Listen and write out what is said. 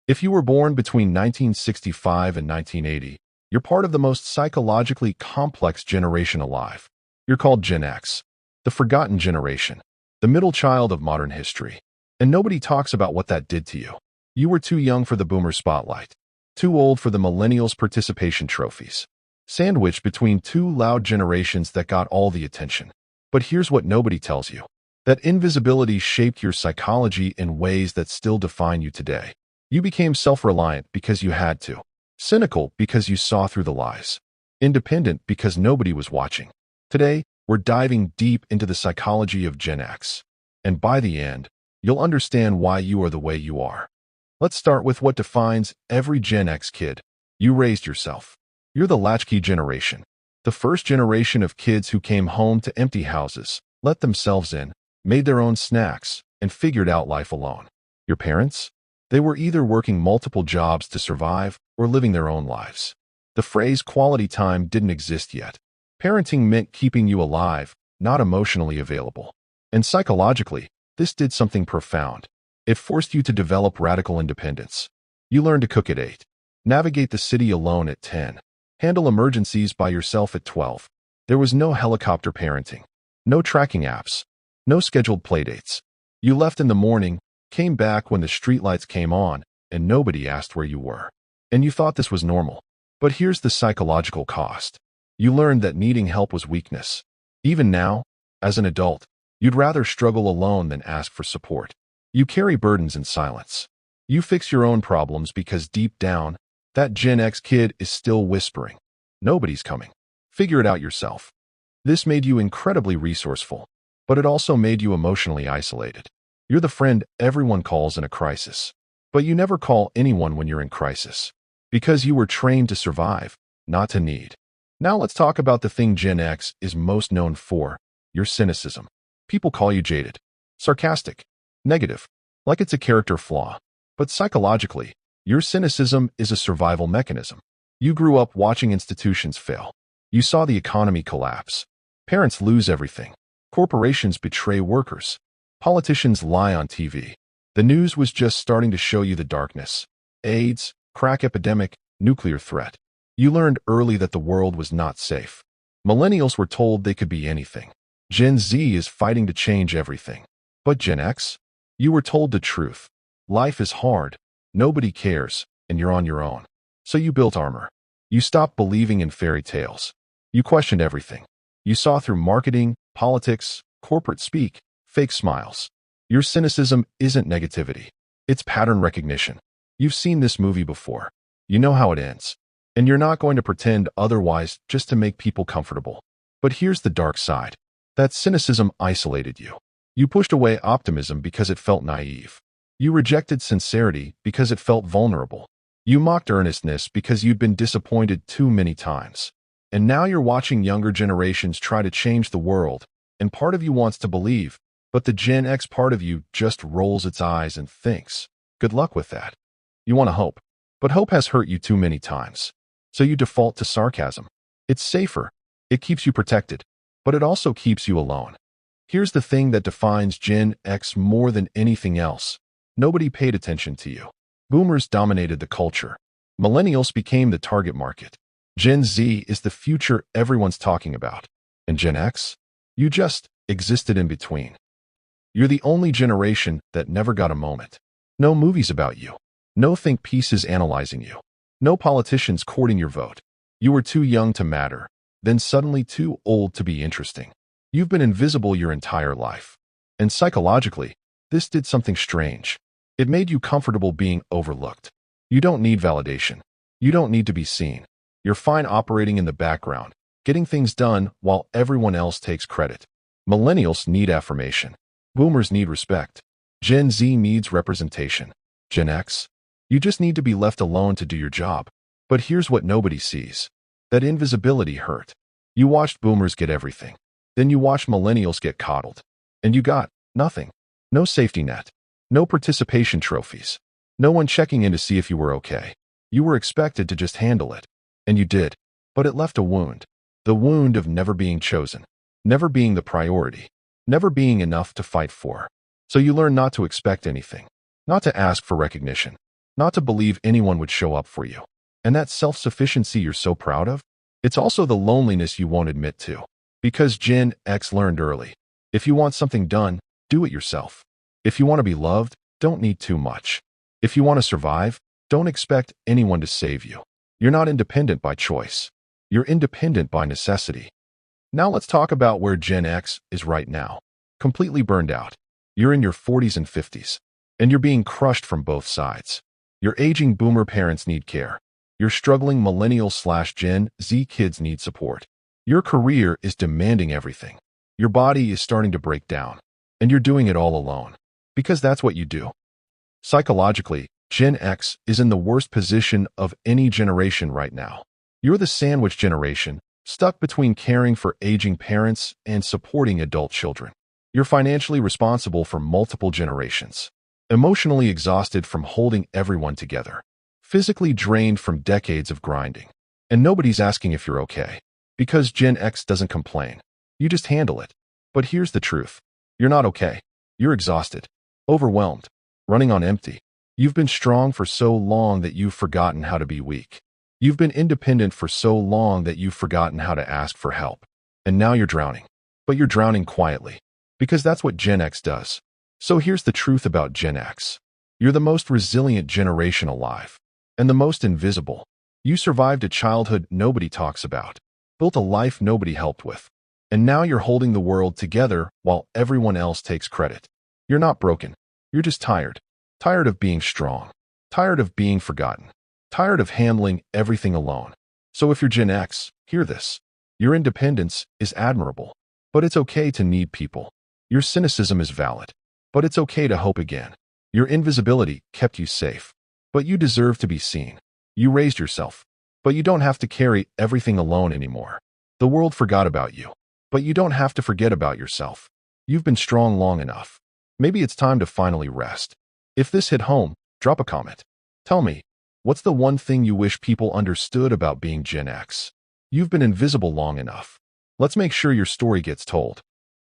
If you were born between 1965 and 1980, you're part of the most psychologically complex generation alive. You're called Gen X, the forgotten generation, the middle child of modern history. And nobody talks about what that did to you. You were too young for the boomer spotlight, too old for the millennials' participation trophies, sandwiched between two loud generations that got all the attention. But here's what nobody tells you. That invisibility shaped your psychology in ways that still define you today. You became self-reliant because you had to, cynical because you saw through the lies, independent because nobody was watching. Today, we're diving deep into the psychology of Gen X. And by the end, you'll understand why you are the way you are. Let's start with what defines every Gen X kid. You raised yourself. You're the latchkey generation, the first generation of kids who came home to empty houses, let themselves in, made their own snacks, and figured out life alone. Your parents? They were either working multiple jobs to survive or living their own lives. The phrase quality time didn't exist yet. Parenting meant keeping you alive, not emotionally available. And psychologically, this did something profound. It forced you to develop radical independence. You learned to cook at 8, navigate the city alone at 10, handle emergencies by yourself at 12. There was no helicopter parenting, no tracking apps, no scheduled playdates. You left in the morning, came back when the streetlights came on, and nobody asked where you were. And you thought this was normal. But here's the psychological cost. You learned that needing help was weakness. Even now, as an adult, you'd rather struggle alone than ask for support. You carry burdens in silence. You fix your own problems because deep down, that Gen X kid is still whispering, "Nobody's coming. Figure it out yourself." This made you incredibly resourceful, but it also made you emotionally isolated. You're the friend everyone calls in a crisis, but you never call anyone when you're in crisis, because you were trained to survive, not to need. Now let's talk about the thing Gen X is most known for, your cynicism. People call you jaded, sarcastic, negative, like it's a character flaw. But psychologically, your cynicism is a survival mechanism. You grew up watching institutions fail. You saw the economy collapse. Parents lose everything. Corporations betray workers. Politicians lie on TV. The news was just starting to show you the darkness. AIDS, crack epidemic, nuclear threat. You learned early that the world was not safe. Millennials were told they could be anything. Gen Z is fighting to change everything. But Gen X? You were told the truth. Life is hard. Nobody cares, and you're on your own. So you built armor. You stopped believing in fairy tales. You questioned everything. You saw through marketing, politics, corporate speak, fake smiles. Your cynicism isn't negativity. It's pattern recognition. You've seen this movie before. You know how it ends. And you're not going to pretend otherwise just to make people comfortable. But here's the dark side. That cynicism isolated you. You pushed away optimism because it felt naive. You rejected sincerity because it felt vulnerable. You mocked earnestness because you'd been disappointed too many times. And now you're watching younger generations try to change the world, and part of you wants to believe, but the Gen X part of you just rolls its eyes and thinks, good luck with that. You want to hope, but hope has hurt you too many times. So you default to sarcasm. It's safer. It keeps you protected, but it also keeps you alone. Here's the thing that defines Gen X more than anything else. Nobody paid attention to you. Boomers dominated the culture. Millennials became the target market. Gen Z is the future everyone's talking about. And Gen X? You just existed in between. You're the only generation that never got a moment. No movies about you. No think pieces analyzing you. No politicians courting your vote. You were too young to matter, then suddenly too old to be interesting. You've been invisible your entire life. And psychologically, this did something strange. It made you comfortable being overlooked. You don't need validation. You don't need to be seen. You're fine operating in the background, getting things done while everyone else takes credit. Millennials need affirmation. Boomers need respect. Gen Z needs representation. Gen X? You just need to be left alone to do your job. But here's what nobody sees. That invisibility hurt. You watched boomers get everything. Then you watched millennials get coddled. And you got nothing. No safety net. No participation trophies. No one checking in to see if you were okay. You were expected to just handle it. And you did. But it left a wound. The wound of never being chosen. Never being the priority. Never being enough to fight for. So you learn not to expect anything. Not to ask for recognition. not to believe anyone would show up for you. And that self-sufficiency you're so proud of? It's also the loneliness you won't admit to. Because Gen X learned early. If you want something done, do it yourself. If you want to be loved, don't need too much. If you want to survive, don't expect anyone to save you. You're not independent by choice. You're independent by necessity. Now let's talk about where Gen X is right now. Completely burned out. You're in your 40s and 50s, and you're being crushed from both sides. Your aging boomer parents need care. Your struggling millennial/Gen Z kids need support. Your career is demanding everything. Your body is starting to break down, and you're doing it all alone. Because that's what you do. Psychologically, Gen X is in the worst position of any generation right now. You're the sandwich generation, stuck between caring for aging parents and supporting adult children. You're financially responsible for multiple generations, emotionally exhausted from holding everyone together, physically drained from decades of grinding. And nobody's asking if you're okay. Because Gen X doesn't complain. You just handle it. But here's the truth. You're not okay. You're exhausted, overwhelmed, running on empty. You've been strong for so long that you've forgotten how to be weak. You've been independent for so long that you've forgotten how to ask for help. And now you're drowning. But you're drowning quietly. Because that's what Gen X does. So here's the truth about Gen X. You're the most resilient generation alive. And the most invisible. You survived a childhood nobody talks about. Built a life nobody helped with. And now you're holding the world together while everyone else takes credit. You're not broken. You're just tired. Tired of being strong. Tired of being forgotten. Tired of handling everything alone. So if you're Gen X, hear this. Your independence is admirable. But it's okay to need people. Your cynicism is valid. But it's okay to hope again. Your invisibility kept you safe. But you deserve to be seen. You raised yourself. But you don't have to carry everything alone anymore. The world forgot about you. But you don't have to forget about yourself. You've been strong long enough. Maybe it's time to finally rest. If this hit home, drop a comment. Tell me, what's the one thing you wish people understood about being Gen X? You've been invisible long enough. Let's make sure your story gets told.